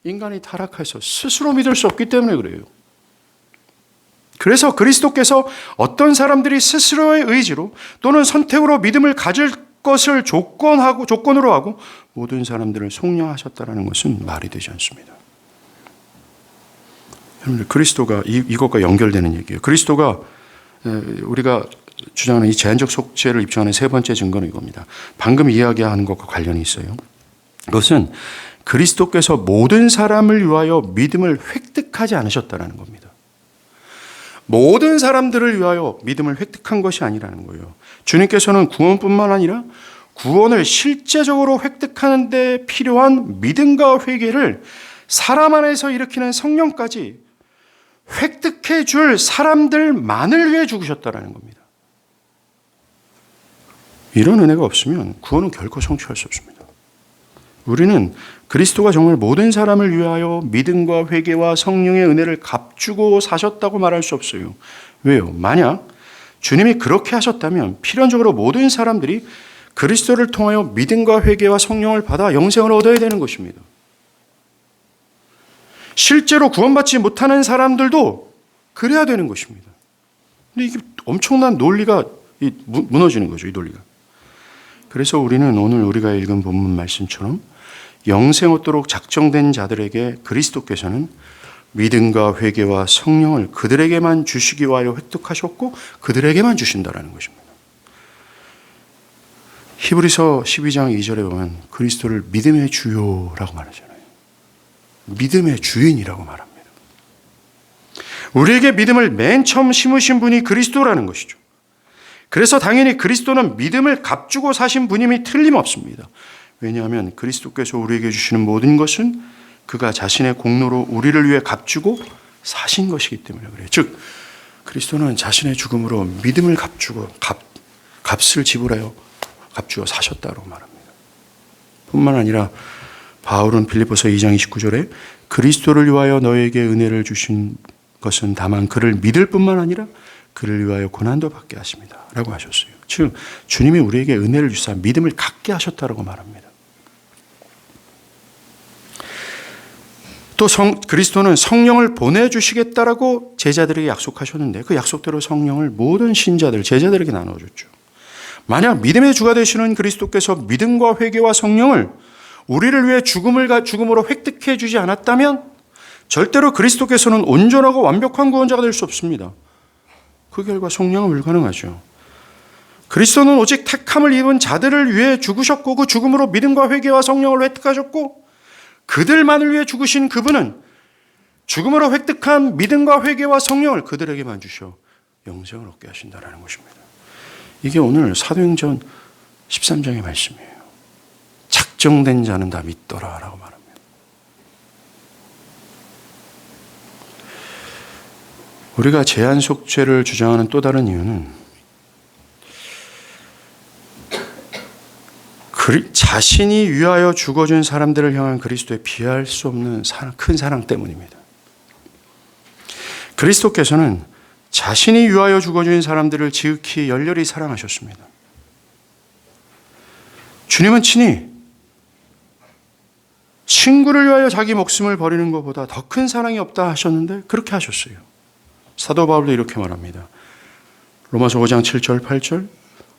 인간이 타락해서 스스로 믿을 수 없기 때문에 그래요. 그래서 그리스도께서 어떤 사람들이 스스로의 의지로 또는 선택으로 믿음을 가질 것을 조건으로 하고 모든 사람들을 속량하셨다는 것은 말이 되지 않습니다. 여러분들, 그리스도가 이것과 연결되는 얘기예요. 그리스도가 우리가 주장하는 이 제한적 속죄를 입증하는 세 번째 증거는 이겁니다. 방금 이야기하는 것과 관련이 있어요. 그것은 그리스도께서 모든 사람을 위하여 믿음을 획득하지 않으셨다는 겁니다. 모든 사람들을 위하여 믿음을 획득한 것이 아니라는 거예요. 주님께서는 구원뿐만 아니라 구원을 실제적으로 획득하는 데 필요한 믿음과 회개를 사람 안에서 일으키는 성령까지 획득해 줄 사람들만을 위해 죽으셨다는 겁니다. 이런 은혜가 없으면 구원은 결코 성취할 수 없습니다. 우리는 그리스도가 정말 모든 사람을 위하여 믿음과 회개와 성령의 은혜를 값주고 사셨다고 말할 수 없어요. 왜요? 만약 주님이 그렇게 하셨다면 필연적으로 모든 사람들이 그리스도를 통하여 믿음과 회개와 성령을 받아 영생을 얻어야 되는 것입니다. 실제로 구원받지 못하는 사람들도 그래야 되는 것입니다. 근데 이게 엄청난 논리가 무너지는 거죠, 이 논리가. 그래서 우리는 오늘 우리가 읽은 본문 말씀처럼 영생 얻도록 작정된 자들에게 그리스도께서는 믿음과 회개와 성령을 그들에게만 주시기 위하여 획득하셨고 그들에게만 주신다라는 것입니다. 히브리서 12장 2절에 보면 그리스도를 믿음의 주요라고 말하잖아요. 믿음의 주인이라고 말합니다. 우리에게 믿음을 맨 처음 심으신 분이 그리스도라는 것이죠. 그래서 당연히 그리스도는 믿음을 값주고 사신 분임이 틀림없습니다. 왜냐하면 그리스도께서 우리에게 주시는 모든 것은 그가 자신의 공로로 우리를 위해 값주고 사신 것이기 때문에 그래요. 즉 그리스도는 자신의 죽음으로 믿음을 값주고 값을 지불하여 값주어 사셨다고 말합니다. 뿐만 아니라 바울은 빌립보서 2장 29절에 그리스도를 위하여 너에게 은혜를 주신 것은 다만 그를 믿을 뿐만 아니라 그를 위하여 고난도 받게 하십니다 라고 하셨어요. 즉 주님이 우리에게 은혜를 주사 믿음을 갖게 하셨다고 말합니다. 또 그리스도는 성령을 보내주시겠다라고 제자들에게 약속하셨는데 그 약속대로 성령을 모든 신자들, 제자들에게 나눠줬죠. 만약 믿음의 주가 되시는 그리스도께서 믿음과 회개와 성령을 우리를 위해 죽음으로 획득해 주지 않았다면 절대로 그리스도께서는 온전하고 완벽한 구원자가 될 수 없습니다. 그 결과 성령은 불가능하죠. 그리스도는 오직 택함을 입은 자들을 위해 죽으셨고 그 죽음으로 믿음과 회개와 성령을 획득하셨고 그들만을 위해 죽으신 그분은 죽음으로 획득한 믿음과 회개와 성령을 그들에게만 주셔 영생을 얻게 하신다는 것입니다. 이게 오늘 사도행전 13장의 말씀이에요. 작정된 자는 다 믿더라라고 말합니다. 우리가 제한 속죄를 주장하는 또 다른 이유는 자신이 위하여 죽어준 사람들을 향한 그리스도의 비할 수 없는 큰 사랑 때문입니다. 그리스도께서는 자신이 위하여 죽어준 사람들을 지극히 열렬히 사랑하셨습니다. 주님은 친히 친구를 위하여 자기 목숨을 버리는 것보다 더 큰 사랑이 없다 하셨는데 그렇게 하셨어요. 사도 바울도 이렇게 말합니다. 로마서 5장 7절 8절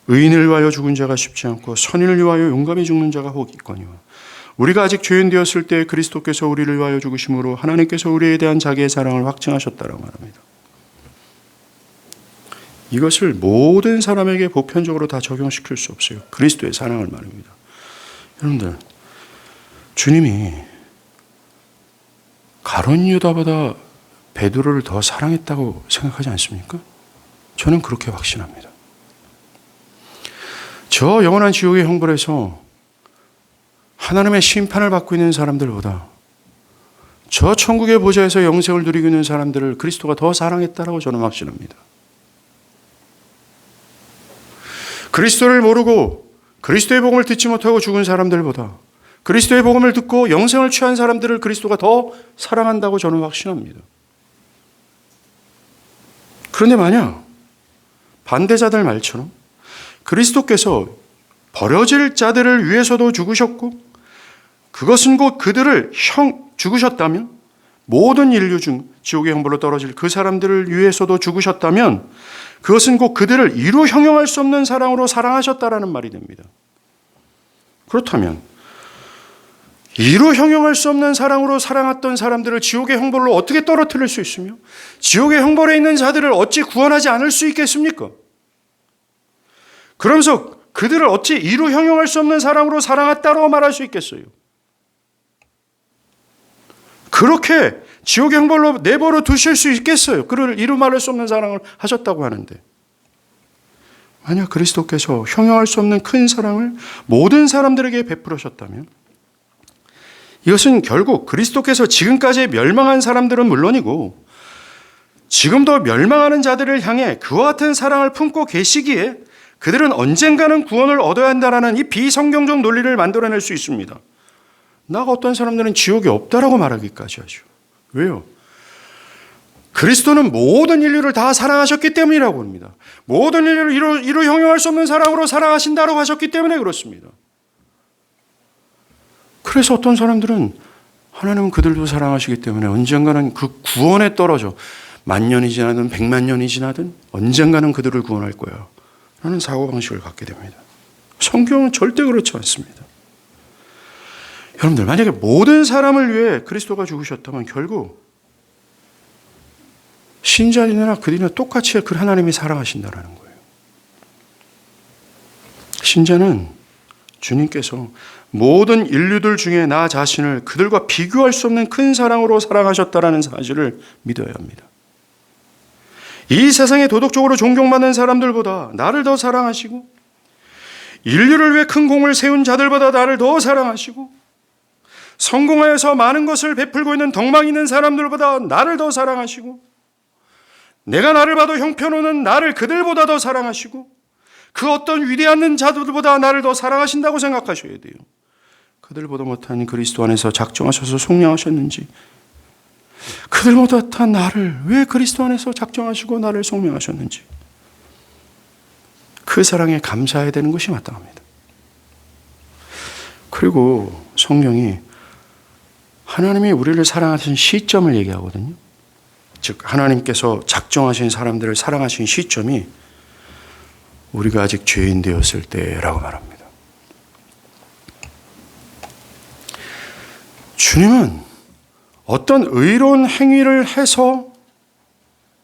의인을 위하여 죽은 자가 쉽지 않고 선인을 위하여 용감히 죽는 자가 혹 있거니와 우리가 아직 죄인 되었을 때 그리스도께서 우리를 위하여 죽으심으로 하나님께서 우리에 대한 자기의 사랑을 확증하셨다라고 말합니다. 이것을 모든 사람에게 보편적으로 다 적용시킬 수 없어요. 그리스도의 사랑을 말합니다. 여러분들 주님이 가룟 유다보다 베드로를 더 사랑했다고 생각하지 않습니까? 저는 그렇게 확신합니다. 저 영원한 지옥의 형벌에서 하나님의 심판을 받고 있는 사람들보다 저 천국의 보좌에서 영생을 누리고 있는 사람들을 그리스도가 더 사랑했다라고 저는 확신합니다. 그리스도를 모르고 그리스도의 복음을 듣지 못하고 죽은 사람들보다 그리스도의 복음을 듣고 영생을 취한 사람들을 그리스도가 더 사랑한다고 저는 확신합니다. 그런데 만약 반대자들 말처럼 그리스도께서 버려질 자들을 위해서도 죽으셨고 그것은 곧 그들을 죽으셨다면 모든 인류 중 지옥의 형벌로 떨어질 그 사람들을 위해서도 죽으셨다면 그것은 곧 그들을 이루 형용할 수 없는 사랑으로 사랑하셨다라는 말이 됩니다. 그렇다면 이루 형용할 수 없는 사랑으로 사랑했던 사람들을 지옥의 형벌로 어떻게 떨어뜨릴 수 있으며 지옥의 형벌에 있는 자들을 어찌 구원하지 않을 수 있겠습니까? 그러면서 그들을 어찌 이루 형용할 수 없는 사랑으로 사랑했다고 말할 수 있겠어요? 그렇게 지옥의 형벌로 내버려 두실 수 있겠어요? 그를 이루 말할 수 없는 사랑을 하셨다고 하는데 만약 그리스도께서 형용할 수 없는 큰 사랑을 모든 사람들에게 베풀으셨다면 이것은 결국 그리스도께서 지금까지 멸망한 사람들은 물론이고 지금도 멸망하는 자들을 향해 그와 같은 사랑을 품고 계시기에 그들은 언젠가는 구원을 얻어야 한다는 이 비성경적 논리를 만들어낼 수 있습니다. 나가 어떤 사람들은 지옥이 없다라고 말하기까지 하죠. 왜요? 그리스도는 모든 인류를 다 사랑하셨기 때문이라고 합니다. 모든 인류를 이루 형용할 수 없는 사랑으로 사랑하신다고 하셨기 때문에 그렇습니다. 그래서 어떤 사람들은 하나님은 그들도 사랑하시기 때문에 언젠가는 그 구원에 떨어져 10,000년이 지나든 100,000년이 지나든 언젠가는 그들을 구원할 거야 라는 사고방식을 갖게 됩니다. 성경은 절대 그렇지 않습니다. 여러분들 만약에 모든 사람을 위해 그리스도가 죽으셨다면 결국 신자들이나 그들이나 똑같이 그 하나님이 사랑하신다는 거예요. 신자는 주님께서 모든 인류들 중에 나 자신을 그들과 비교할 수 없는 큰 사랑으로 사랑하셨다는 사실을 믿어야 합니다. 이 세상에 도덕적으로 존경받는 사람들보다 나를 더 사랑하시고 인류를 위해 큰 공을 세운 자들보다 나를 더 사랑하시고 성공하여서 많은 것을 베풀고 있는 덕망 있는 사람들보다 나를 더 사랑하시고 내가 나를 봐도 형편없는 나를 그들보다 더 사랑하시고 그 어떤 위대한 자들보다 나를 더 사랑하신다고 생각하셔야 돼요. 그들보다 못한 그리스도 안에서 작정하셔서 속량하셨는지 그들보다 못한 나를 왜 그리스도 안에서 작정하시고 나를 속량하셨는지 그 사랑에 감사해야 되는 것이 마땅합니다. 그리고 성경이 하나님이 우리를 사랑하신 시점을 얘기하거든요. 즉 하나님께서 작정하신 사람들을 사랑하신 시점이 우리가 아직 죄인 되었을 때라고 말합니다. 주님은 어떤 의로운 행위를 해서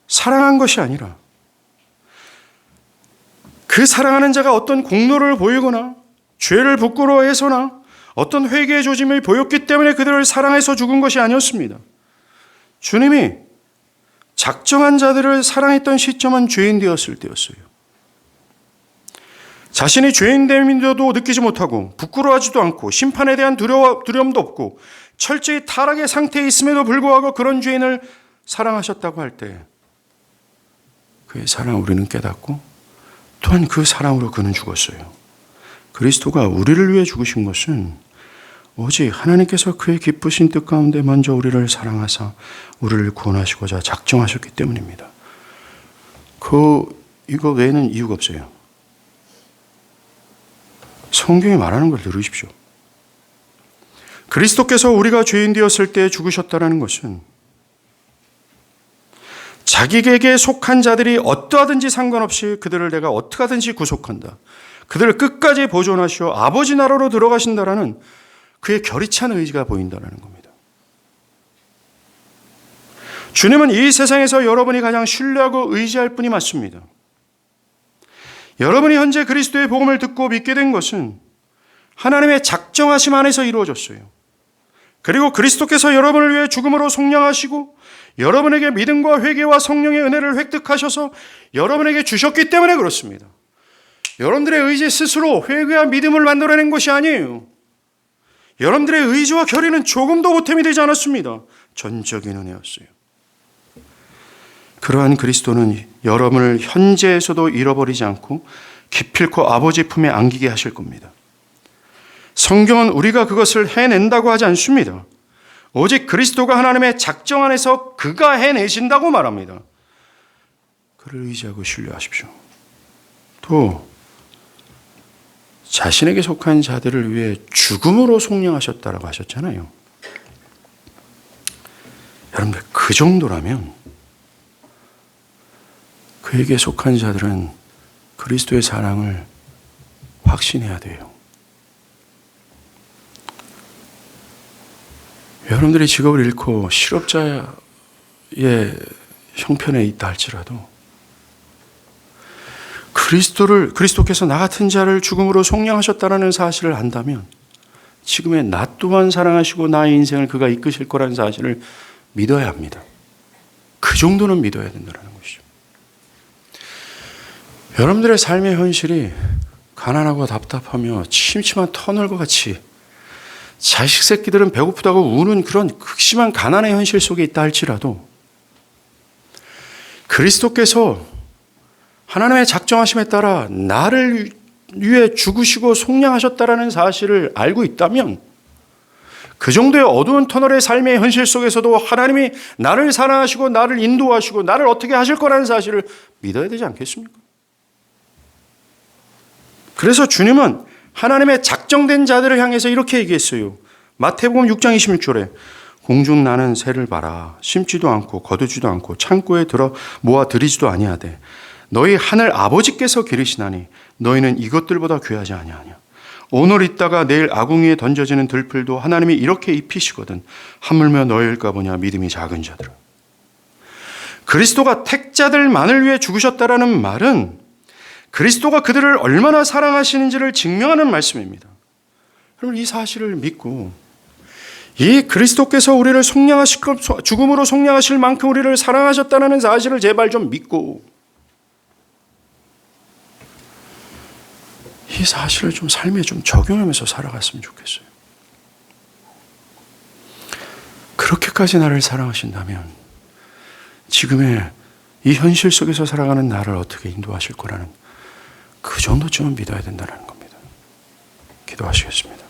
사랑한 것이 아니라 그 사랑하는 자가 어떤 공로를 보이거나 죄를 부끄러워해서나 어떤 회개의 조짐을 보였기 때문에 그들을 사랑해서 죽은 것이 아니었습니다. 주님이 작정한 자들을 사랑했던 시점은 죄인 되었을 때였어요. 자신이 죄인됨인데도 느끼지 못하고 부끄러워하지도 않고 심판에 대한 두려움도 없고 철저히 타락의 상태에 있음에도 불구하고 그런 죄인을 사랑하셨다고 할 때 그의 사랑을 우리는 깨닫고 또한 그 사랑으로 그는 죽었어요. 그리스도가 우리를 위해 죽으신 것은 오직 하나님께서 그의 기쁘신 뜻 가운데 먼저 우리를 사랑하사 우리를 구원하시고자 작정하셨기 때문입니다. 이거 외에는 이유가 없어요. 성경이 말하는 걸 들으십시오. 그리스도께서 우리가 죄인 되었을 때 죽으셨다는 것은 자기에게 속한 자들이 어떠하든지 상관없이 그들을 내가 어떻게 하든지 구속한다. 그들을 끝까지 보존하시어 아버지 나라로 들어가신다라는 그의 결의찬 의지가 보인다는 겁니다. 주님은 이 세상에서 여러분이 가장 신뢰하고 의지할 분이 맞습니다. 여러분이 현재 그리스도의 복음을 듣고 믿게 된 것은 하나님의 작정하심 안에서 이루어졌어요. 그리고 그리스도께서 여러분을 위해 죽음으로 속량하시고 여러분에게 믿음과 회개와 성령의 은혜를 획득하셔서 여러분에게 주셨기 때문에 그렇습니다. 여러분들의 의지 스스로 회개와 믿음을 만들어낸 것이 아니에요. 여러분들의 의지와 결의는 조금도 보탬이 되지 않았습니다. 전적인 은혜였어요. 그러한 그리스도는 여러분을 현재에서도 잃어버리지 않고 기필코 아버지 품에 안기게 하실 겁니다. 성경은 우리가 그것을 해낸다고 하지 않습니다. 오직 그리스도가 하나님의 작정 안에서 그가 해내신다고 말합니다. 그를 의지하고 신뢰하십시오. 또 자신에게 속한 자들을 위해 죽음으로 속량하셨다라고 하셨잖아요. 여러분들, 그 정도라면 그에게 속한 자들은 그리스도의 사랑을 확신해야 돼요. 여러분들이 직업을 잃고 실업자의 형편에 있다 할지라도 그리스도께서 나 같은 자를 죽음으로 속량하셨다는 사실을 안다면 지금의 나 또한 사랑하시고 나의 인생을 그가 이끄실 거라는 사실을 믿어야 합니다. 그 정도는 믿어야 된다는 것이죠. 여러분들의 삶의 현실이 가난하고 답답하며 침침한 터널과 같이 자식 새끼들은 배고프다고 우는 그런 극심한 가난의 현실 속에 있다 할지라도 그리스도께서 하나님의 작정하심에 따라 나를 위해 죽으시고 속량하셨다라는 사실을 알고 있다면 그 정도의 어두운 터널의 삶의 현실 속에서도 하나님이 나를 사랑하시고 나를 인도하시고 나를 어떻게 하실 거라는 사실을 믿어야 되지 않겠습니까? 그래서 주님은 하나님의 작정된 자들을 향해서 이렇게 얘기했어요. 마태복음 6장 26절에 공중 나는 새를 봐라. 심지도 않고 거두지도 않고 창고에 들어 모아 들이지도 아니하되 너희 하늘 아버지께서 기르시나니 너희는 이것들보다 귀하지 아니하냐. 오늘 있다가 내일 아궁이에 던져지는 들풀도 하나님이 이렇게 입히시거든 하물며 너희일까 보냐 믿음이 작은 자들아. 그리스도가 택자들만을 위해 죽으셨다라는 말은 그리스도가 그들을 얼마나 사랑하시는지를 증명하는 말씀입니다. 여러분, 이 사실을 믿고 이 그리스도께서 우리를 죽음으로 속량하실 만큼 우리를 사랑하셨다는 사실을 제발 좀 믿고 이 사실을 좀 삶에 좀 적용하면서 살아갔으면 좋겠어요. 그렇게까지 나를 사랑하신다면 지금의 이 현실 속에서 살아가는 나를 어떻게 인도하실 거라는 그 정도쯤은 믿어야 된다는 겁니다. 기도하시겠습니다.